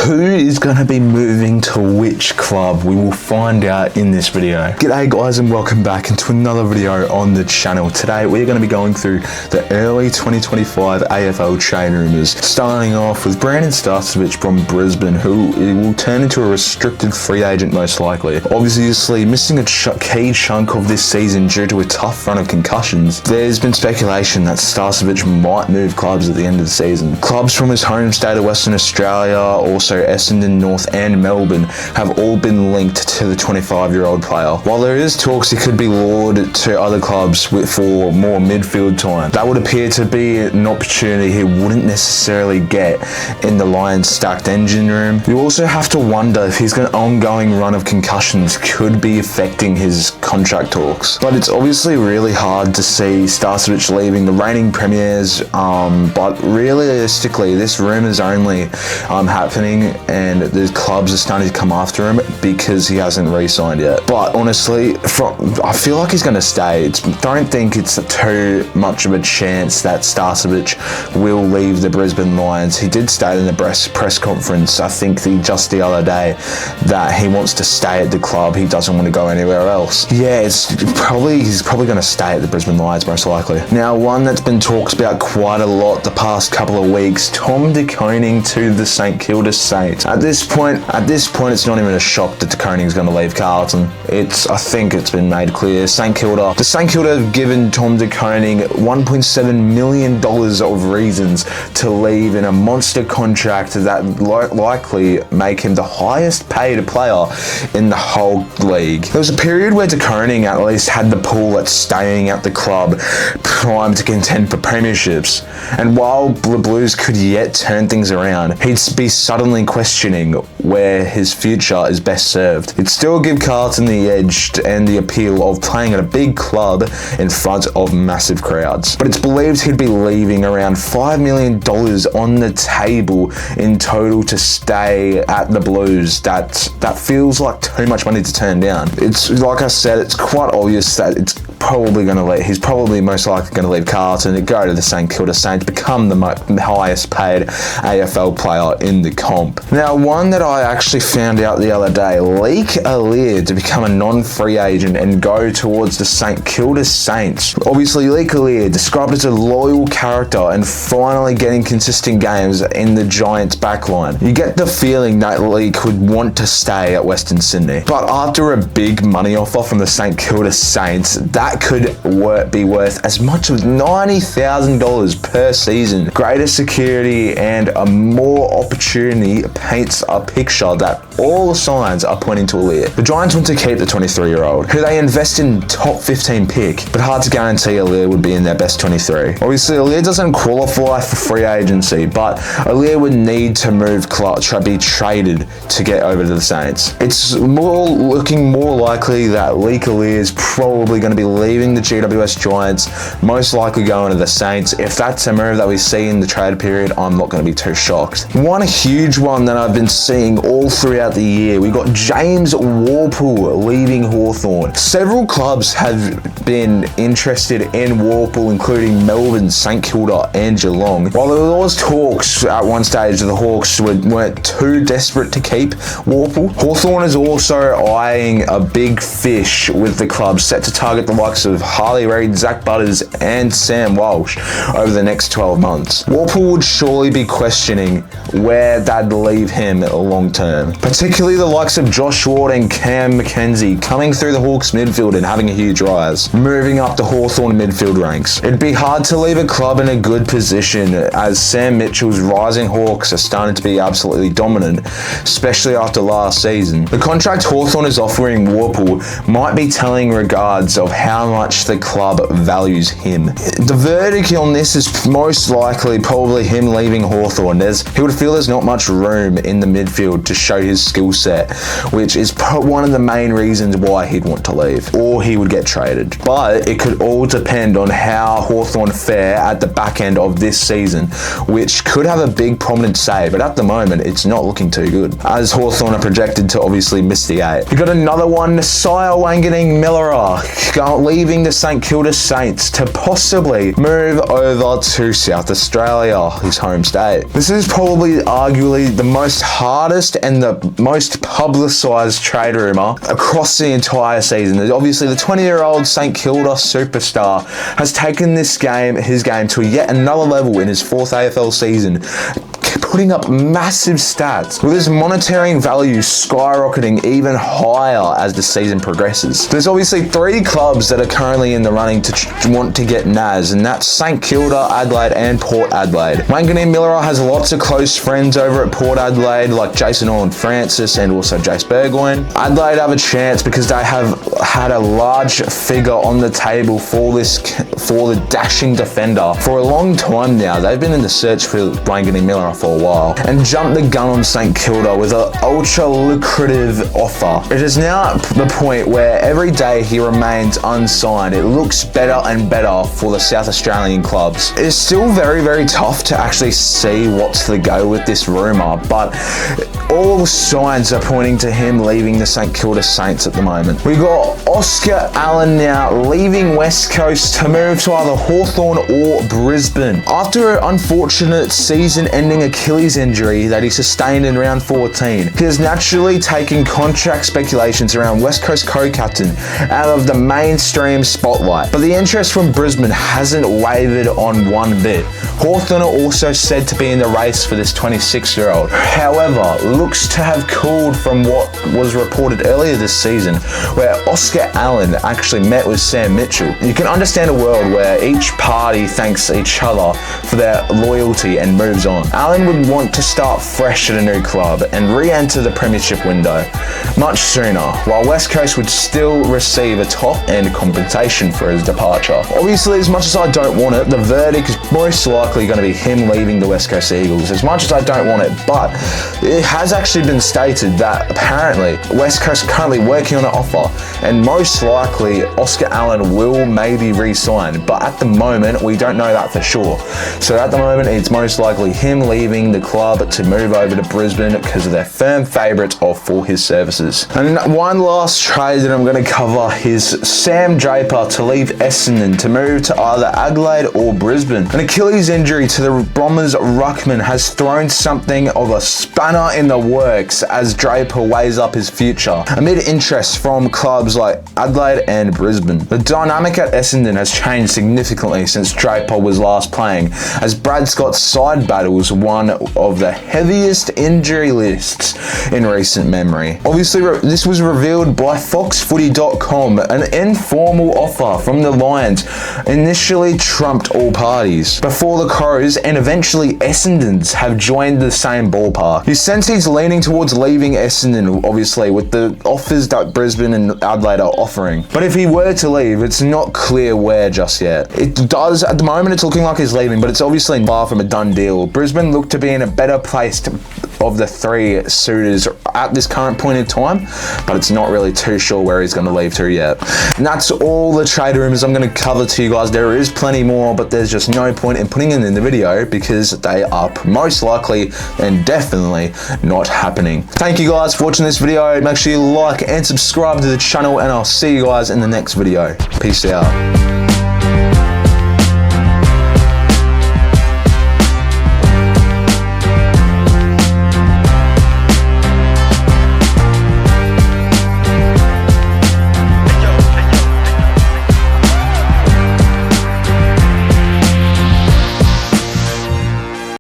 Who is going to be moving to which club? We will find out in this video. G'day guys and welcome back into another video on the channel. Today we're going to be going through the early 2025 AFL trade rumours, starting off with Brandon Starcevich from Brisbane, who will turn into a restricted free agent most likely. Obviously missing a key chunk of this season due to a tough run of concussions. There's been speculation that Starcevich might move clubs at the end of the season. Clubs from his home state of Western Australia, also Essendon, North and Melbourne, have all been linked to the 25-year-old player. While there is talks he could be lured to other clubs for more midfield time, that would appear to be an opportunity he wouldn't necessarily get in the Lions' stacked engine room. You also have to wonder if his ongoing run of concussions could be affecting his contract talks. But it's obviously really hard to see Starcevich leaving the reigning premiers, but realistically this rumour is only happening and the clubs are starting to come after him because he hasn't re-signed yet. But honestly, I feel like he's going to stay. Don't think it's too much of a chance that Starcevich will leave the Brisbane Lions. He did state in the press conference, I think just the other day, that he wants to stay at the club. He doesn't want to go anywhere else. Yeah, he's probably going to stay at the Brisbane Lions most likely. Now, one that's been talked about quite a lot the past couple of weeks, Tom De Koning to the St Kilda Saints. At this point, it's not even a shock that De Koning's going to leave Carlton. I think it's been made clear. St Kilda have given Tom De Koning $1.7 million of reasons to leave in a monster contract that likely make him the highest paid player in the whole league. There was a period where De Koning at least had the pull at staying at the club, primed to contend for premierships. And while the Blues could yet turn things around, he'd be suddenly questioning where his future is best served. It'd still give Carlton the edge and the appeal of playing at a big club in front of massive crowds. But it's believed he'd be leaving around $5 million on the table in total to stay at the Blues. That feels like too much money to turn down. It's like I said, it's quite obvious that it's probably going to leave. He's probably most likely going to leave Carlton to go to the St Kilda Saints, become the highest paid AFL player in the comp. Now, one that I actually found out the other day, Leek Aliir to become a non-free agent and go towards the St Kilda Saints. Obviously, Leek Aliir, described as a loyal character and finally getting consistent games in the Giants backline. You get the feeling that Leek would want to stay at Western Sydney. But after a big money offer from the St Kilda Saints, that could be worth as much as $90,000 per season. Greater security and a more opportunity paints a picture that all the signs are pointing to Aliir. The Giants want to keep the 23-year-old, who they invest in top 15 pick, but hard to guarantee Aliir would be in their best 23. Obviously, Aliir doesn't qualify for free agency, but Aliir would need to move club, be traded to get over to the Saints. It's looking more likely that Leek Aliir is probably going to be leaving the GWS Giants, most likely going to the Saints. If that's a move that we see in the trade period, I'm not going to be too shocked. One huge one that I've been seeing all throughout the year, we got James Warpool leaving Hawthorn. Several clubs have been interested in Warpool, including Melbourne, St Kilda and Geelong. While there was talks at one stage that the Hawks weren't too desperate to keep Warpool, Hawthorn is also eyeing a big fish, with the club set to target the likes of Harley Reid, Zach Butters and Sam Walsh over the next 12 months. Warpool would surely be questioning where that'd leave him long term, particularly the likes of Josh Ward and Cam McKenzie coming through the Hawks midfield and having a huge rise, moving up the Hawthorn midfield ranks. It'd be hard to leave a club in a good position, as Sam Mitchell's rising Hawks are starting to be absolutely dominant, especially after last season. The contract Hawthorn is offering Warpool might be telling regards of how much the club values him. The verdict on this is most likely probably him leaving Hawthorn. He would feel there's not much room in the midfield to show his skill set, which is one of the main reasons why he'd want to leave, or he would get traded. But it could all depend on how Hawthorn fare at the back end of this season, which could have a big prominent say, but at the moment it's not looking too good, as Hawthorn are projected to obviously miss the 8. You got another one, Sia Wanging Miller leaving the St Kilda Saints to possibly move over to South Australia, his home state. This is probably arguably the most hardest and the most publicised trade rumour across the entire season. Obviously, the 20-year-old St Kilda superstar has taken his game to yet another level in his 4th AFL season, putting up massive stats, with his monetary value skyrocketing even higher as the season progresses. There's obviously 3 clubs that are currently in the running to want to get Naz, and that's St Kilda, Adelaide and Port Adelaide. Wanging Miller has lots of close friends over at Port Adelaide, like Jason Francis and also Jace Burgoyne. Adelaide have a chance because they have had a large figure on the table for the dashing defender for a long time now. They've been in the search for Wanging Miller for a while and jumped the gun on St Kilda with an ultra lucrative offer. It is now the point where every day he remains unsigned, it looks better and better for the South Australian clubs. It's still very, very tough to actually see what's the go with this rumour, but all signs are pointing to him leaving the St Kilda Saints at the moment. We got Oscar Allen now leaving West Coast to move to either Hawthorn or Brisbane. After an unfortunate season-ending Achilles injury that he sustained in round 14, he has naturally taken contract speculations around West Coast co-captain out of the mainstream spotlight. But the interest from Brisbane hasn't wavered on one bit. Hawthorn are also said to be in the race for this 26-year-old. However, looks to have cooled from what was reported earlier this season, where Oscar Allen actually met with Sam Mitchell. You can understand a world where each party thanks each other for their loyalty and moves on. Allen would want to start fresh at a new club and re-enter the premiership window much sooner, while West Coast would still receive a top-end compensation for his departure. Obviously, as much as I don't want it, the verdict is most likely going to be him leaving the West Coast Eagles. As much as I don't want it, but it has actually been stated that apparently West Coast are currently working on an offer, and most likely Oscar Allen will maybe re-sign, but at the moment we don't know that for sure. So at the moment it's most likely him leaving the club to move over to Brisbane because of their firm favourites for his services. And one last trade that I'm going to cover is Sam Draper to leave Essendon to move to either Adelaide or Brisbane. An Achilles injury to the Bombers ruckman has thrown something of a spanner in the works as Draper weighs up his future amid interest from clubs like Adelaide and Brisbane. The dynamic at Essendon has changed significantly since Draper was last playing, as Brad Scott's side battles one of the heaviest injury lists in recent memory. Obviously, this was revealed by FoxFooty.com. An informal offer from the Lions initially trumped all parties before the Crows and eventually Essendon's have joined the same ballpark. He says he's leaning towards leaving Essendon, obviously, with the offers that Brisbane and Adelaide are offering. But if he were to leave, it's not clear where just yet. It does, at the moment, it's looking like he's leaving, but it's obviously far from a done deal. Brisbane look to be in a better place of the 3 suitors at this current point in time, but it's not really too sure where he's going to leave to yet. And that's all the trade rumors I'm going to cover to you guys. There is plenty more, but there's just no point in putting them in the video because they are most likely and definitely not happening. Thank you guys for watching this video. Make sure you like and subscribe to the channel, and I'll see you guys in the next video. Peace out.